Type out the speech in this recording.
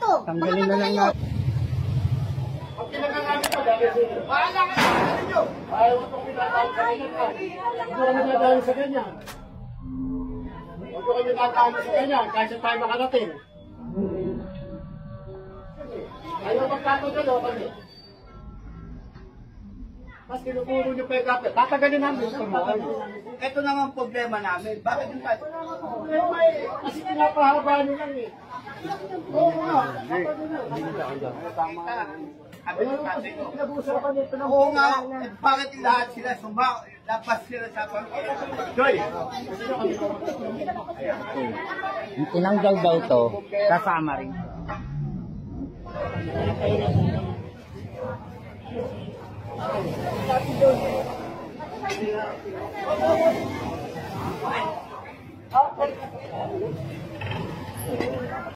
to. Tanggalin na lang natin. Ang pinagagamit ko dahil sino? Bahala ka sa ninyo. Ayaw mo itong pinatawag sa ganyan ka. Huwag ko kami nadali sa ganyan. Huwag ko kami tatama sa ganyan kasi tayo makarating. Ayaw magkakagalo kami. Mas kinukuro nyo pa yung kapit. Tatagalin namin ito mo. Ito naman problema namin. Bakit yung tayo? Problema eh. Kasi pinapahaba nyo lang eh. Oo nga. Pinag-uusapan nyo. Oo nga. Bakit lahat sila lapas sila sa pangkita? Joy! Yung tinanggal daw to, kasama rin.